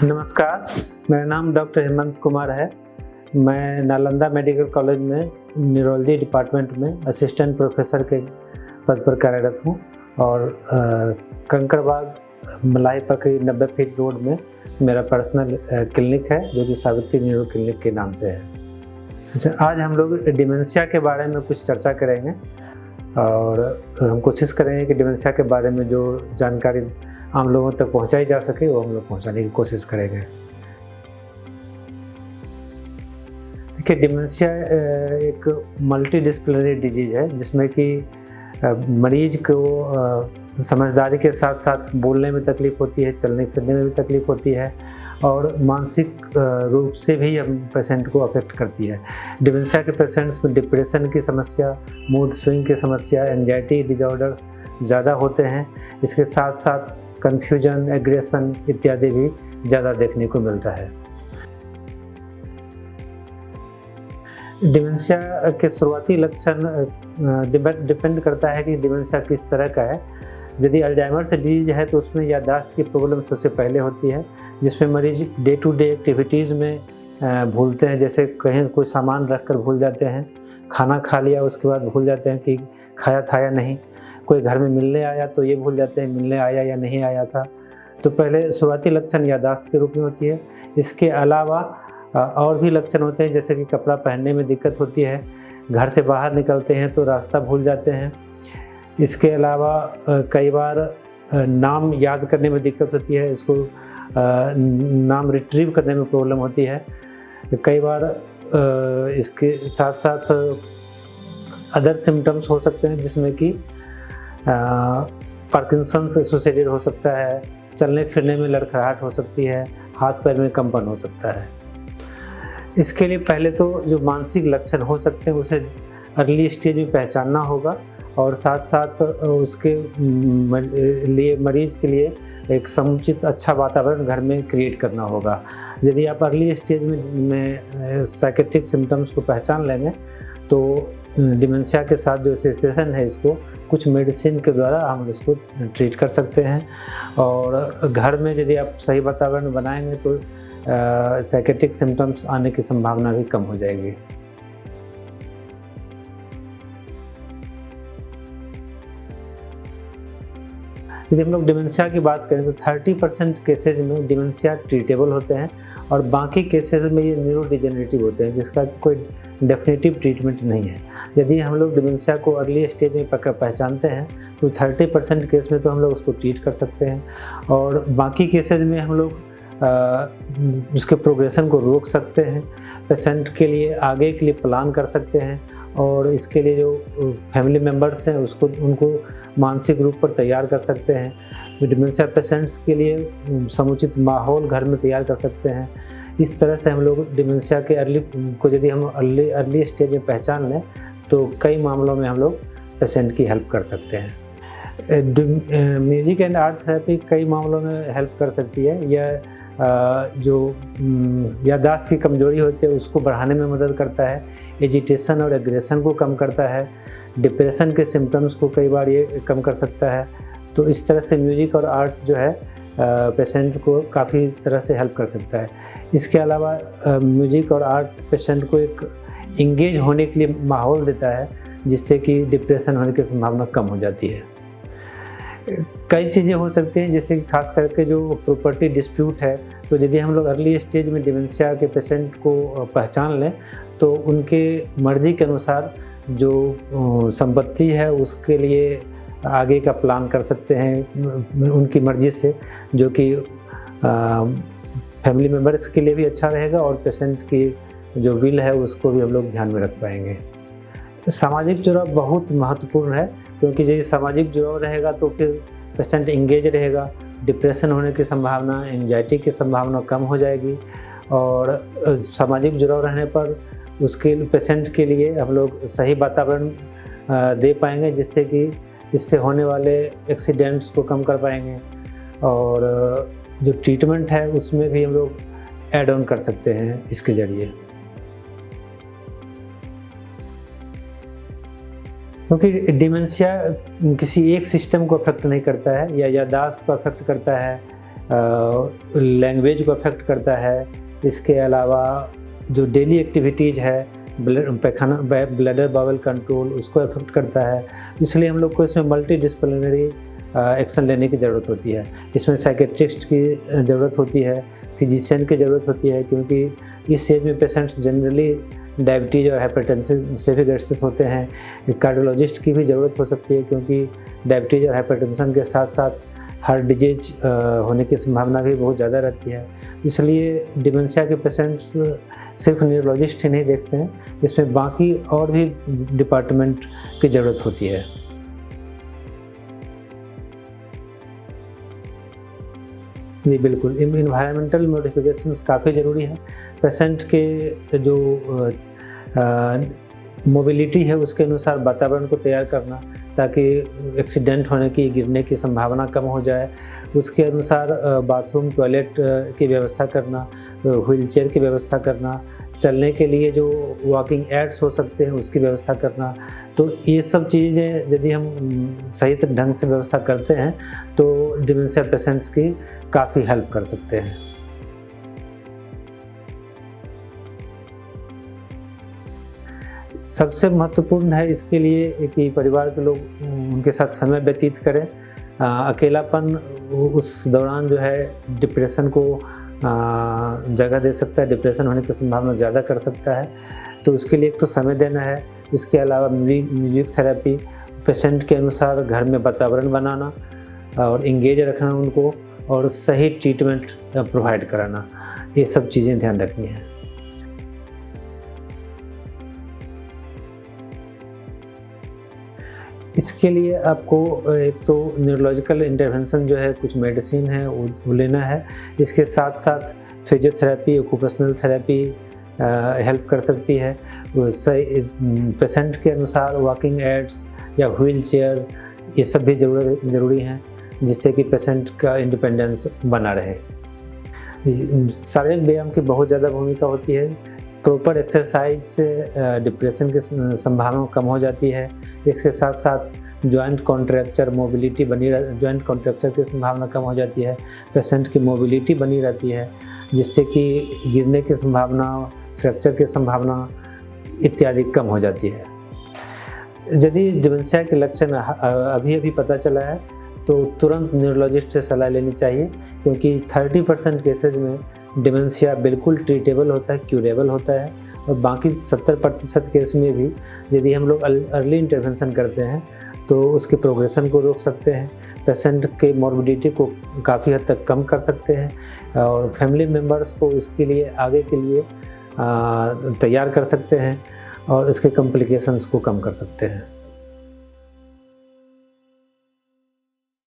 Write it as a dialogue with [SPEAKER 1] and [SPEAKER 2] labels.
[SPEAKER 1] नमस्कार, मेरा नाम डॉक्टर हेमंत कुमार है। मैं नालंदा मेडिकल कॉलेज में न्यूरोलॉजी डिपार्टमेंट में असिस्टेंट प्रोफेसर के पद पर कार्यरत हूँ और कंकड़बाग मलाई पकड़ी 90 फीट रोड में मेरा पर्सनल क्लिनिक है जो कि सावित्री न्यूरो क्लिनिक के नाम से है। अच्छा, आज हम लोग डिमेंशिया के बारे में कुछ चर्चा करेंगे और हम कोशिश करेंगे कि डिमेंशिया के बारे में जो जानकारी आम लोगों तक पहुंचाई जा सके वो हम लोग पहुंचाने की कोशिश करेंगे। देखिए, डिमेंशिया एक मल्टी डिसिप्लिनरी डिजीज़ है जिसमें कि मरीज को समझदारी के साथ साथ बोलने में तकलीफ़ होती है, चलने फिरने में भी तकलीफ़ होती है और मानसिक रूप से भी हम पेशेंट को अफेक्ट करती है। डिमेंशिया के पेशेंट्स में डिप्रेशन की समस्या, मूड स्विंग की समस्या, एंजाइटी डिसऑर्डर्स ज़्यादा होते हैं। इसके साथ साथ कन्फ्यूजन, एग्रेशन इत्यादि भी ज़्यादा देखने को मिलता है। डिमेंशिया के शुरुआती लक्षण डिपेंड करता है कि डिमेंशिया किस तरह का है। यदि अल्जाइमर से डिजीज है तो उसमें याददाश्त की प्रॉब्लम सबसे पहले होती है, जिसमें मरीज डे टू डे एक्टिविटीज़ में भूलते हैं, जैसे कहीं कोई सामान रख कर भूल जाते हैं, खाना खा लिया उसके बाद भूल जाते हैं कि खाया था या नहीं, कोई घर में मिलने आया तो ये भूल जाते हैं मिलने आया या नहीं आया था। तो पहले शुरुआती लक्षण याददाश्त के रूप में होती है। इसके अलावा और भी लक्षण होते हैं, जैसे कि कपड़ा पहनने में दिक्कत होती है, घर से बाहर निकलते हैं तो रास्ता भूल जाते हैं। इसके अलावा कई बार नाम याद करने में दिक्कत होती है, इसको नाम रिट्रीव करने में प्रॉब्लम होती है। कई बार इसके साथ साथ अदर सिम्टम्स हो सकते हैं जिसमें कि पार्किंसन से एसोसिएटेड हो सकता है, चलने फिरने में लड़खड़ाहट हो सकती है, हाथ पैर में कंपन हो सकता है। इसके लिए पहले तो जो मानसिक लक्षण हो सकते हैं उसे अर्ली स्टेज में पहचानना होगा और साथ साथ उसके लिए मरीज के लिए एक समुचित अच्छा वातावरण घर में क्रिएट करना होगा। यदि आप अर्ली स्टेज में साइकेट्रिक सिम्टम्स को पहचान लेंगे तो डिमेंशिया के साथ जो एसोसिएशन है इसको कुछ मेडिसिन के द्वारा हम इसको ट्रीट कर सकते हैं और घर में यदि आप सही वातावरण बनाएंगे तो साइकेट्रिक सिम्टम्स आने की संभावना भी कम हो जाएगी। यदि हम लोग डिमेंशिया की बात करें तो 30% केसेज में डिमेंशिया ट्रीटेबल होते हैं और बाकी केसेज में ये न्यूरो डिजेनरेटिव होते हैं जिसका कोई डेफिनेटिव ट्रीटमेंट नहीं है। यदि हम लोग डिमेंशिया को अर्ली स्टेज में पहचानते हैं तो 30% केस में तो हम लोग उसको ट्रीट कर सकते हैं और बाकी केसेज में हम लोग उसके प्रोग्रेशन को रोक सकते हैं, पेशेंट के लिए आगे के लिए प्लान कर सकते हैं और इसके लिए जो फैमिली मेम्बर्स हैं उनको मानसिक रूप पर तैयार कर सकते हैं। डिमेंशिया पेशेंट्स के लिए समुचित माहौल घर में तैयार कर सकते हैं। इस तरह से हम लोग डिमेंशिया के यदि हम अर्ली स्टेज में पहचान लें तो कई मामलों में हम लोग पेशेंट की हेल्प कर सकते हैं। म्यूजिक एंड आर्ट थेरेपी कई मामलों में हेल्प कर सकती है। यह जो याददाश्त की कमजोरी होती है उसको बढ़ाने में मदद करता है, एजिटेशन और एग्रेशन को कम करता है, डिप्रेशन के सिम्टम्स को कई बार ये कम कर सकता है। तो इस तरह से म्यूजिक और आर्ट जो है पेशेंट को काफ़ी तरह से हेल्प कर सकता है। इसके अलावा म्यूजिक और आर्ट पेशेंट को एक इंगेज होने के लिए माहौल देता है जिससे कि डिप्रेशन होने की संभावना कम हो जाती है। कई चीज़ें हो सकती हैं जैसे कि खास करके जो प्रॉपर्टी डिस्प्यूट है, तो यदि हम लोग अर्ली स्टेज में डिमेंशिया के पेशेंट को पहचान लें तो उनके मर्जी के अनुसार जो संपत्ति है उसके लिए आगे का प्लान कर सकते हैं उनकी मर्जी से, जो कि फैमिली मेम्बर्स के लिए भी अच्छा रहेगा और पेशेंट की जो विल है उसको भी हम लोग ध्यान में रख पाएंगे। सामाजिक जुड़ाव बहुत महत्वपूर्ण है क्योंकि यदि सामाजिक जुड़ाव रहेगा तो फिर पेशेंट इंगेज रहेगा, डिप्रेशन होने की संभावना, एंजाइटी की संभावना कम हो जाएगी और सामाजिक जुड़ाव रहने पर उसके पेशेंट के लिए हम लोग सही वातावरण दे पाएंगे जिससे कि इससे होने वाले एक्सीडेंट्स को कम कर पाएंगे और जो ट्रीटमेंट है उसमें भी हम लोग ऐड ऑन कर सकते हैं इसके ज़रिए। क्योंकि डिमेंशिया किसी एक सिस्टम को अफेक्ट नहीं करता है या याददाश्त को अफेक्ट करता है लैंग्वेज को अफेक्ट करता है। इसके अलावा जो डेली एक्टिविटीज़ है, पैखाना ब्लैडर बाउल कंट्रोल, उसको अफेक्ट करता है। इसलिए हम लोग को इसमें मल्टी डिसिप्लिनरी एक्शन लेने की ज़रूरत होती है। इसमें साइकेट्रिस्ट की ज़रूरत होती है, फिजिशियन की ज़रूरत होती है, क्योंकि इस एज में पेशेंट्स जनरली डायबिटीज़ और हाइपरटेंशन से भी ग्रसित होते हैं। कार्डियोलॉजिस्ट की भी ज़रूरत हो सकती है, क्योंकि डायबिटीज़ और हाइपरटेंशन के साथ साथ हार्ट डिजीज होने की संभावना भी बहुत ज़्यादा रहती है। इसलिए डिमेंशिया के पेशेंट्स सिर्फ न्यूरोलॉजिस्ट ही नहीं देखते हैं, इसमें बाकी और भी डिपार्टमेंट की ज़रूरत होती है। जी बिल्कुल, इन्वायरमेंटल मॉडिफिकेशंस काफ़ी ज़रूरी है। पेशेंट के जो मोबिलिटी है उसके अनुसार वातावरण को तैयार करना, ताकि एक्सीडेंट होने की, गिरने की संभावना कम हो जाए। उसके अनुसार बाथरूम, टॉयलेट की व्यवस्था करना, व्हीलचेयर की व्यवस्था करना, चलने के लिए जो वॉकिंग एड्स हो सकते हैं उसकी व्यवस्था करना। तो ये सब चीज़ें यदि हम सही ढंग से व्यवस्था करते हैं तो डिमेंशिया पेशेंट्स की काफ़ी हेल्प कर सकते हैं। सबसे महत्वपूर्ण है इसके लिए कि परिवार के लोग उनके साथ समय व्यतीत करें। अकेलापन उस दौरान जो है डिप्रेशन को जगह दे सकता है, डिप्रेशन होने की संभावना ज़्यादा कर सकता है। तो उसके लिए एक तो समय देना है, इसके अलावा म्यूजिक थेरेपी, पेशेंट के अनुसार घर में वातावरण बनाना और इंगेज रखना उनको, और सही ट्रीटमेंट प्रोवाइड कराना, ये सब चीज़ें ध्यान रखनी है। इसके लिए आपको एक तो न्यूरोलॉजिकल इंटरवेंशन जो है, कुछ मेडिसिन है वो लेना है। इसके साथ साथ फिजियोथेरेपी, ऑक्यूपेशनल थेरेपी हेल्प कर सकती है। पेशेंट के अनुसार वॉकिंग एड्स या व्हील चेयर, ये सब भी ज़रूरी हैं, जिससे कि पेशेंट का इंडिपेंडेंस बना रहे। शारीरिक व्यायाम की बहुत ज़्यादा भूमिका होती है। प्रॉपर एक्सरसाइज से डिप्रेशन की संभावना कम हो जाती है। इसके साथ साथ joint contracture, mobility joint contracture की संभावना कम हो जाती है। पेशेंट की मोबिलिटी बनी रहती है, जिससे कि गिरने की संभावना, फ्रैक्चर की संभावना इत्यादि कम हो जाती है। यदि डिमेंशिया के लक्षण अभी पता चला है तो तुरंत न्यूरोलॉजिस्ट से सलाह लेनी चाहिए, क्योंकि 30% केसेज में डिमेंशिया बिल्कुल ट्रीटेबल होता है, क्यूरेबल होता है, और बाकी 70% केस में भी यदि हम लोग अर्ली इंटरवेंशन करते हैं तो उसके प्रोग्रेशन को रोक सकते हैं, पेशेंट के मॉर्बिडिटी को काफ़ी हद तक कम कर सकते हैं, और फैमिली मेम्बर्स को इसके लिए आगे के लिए तैयार कर सकते हैं, और इसके कॉम्प्लिकेशंस को कम कर सकते हैं।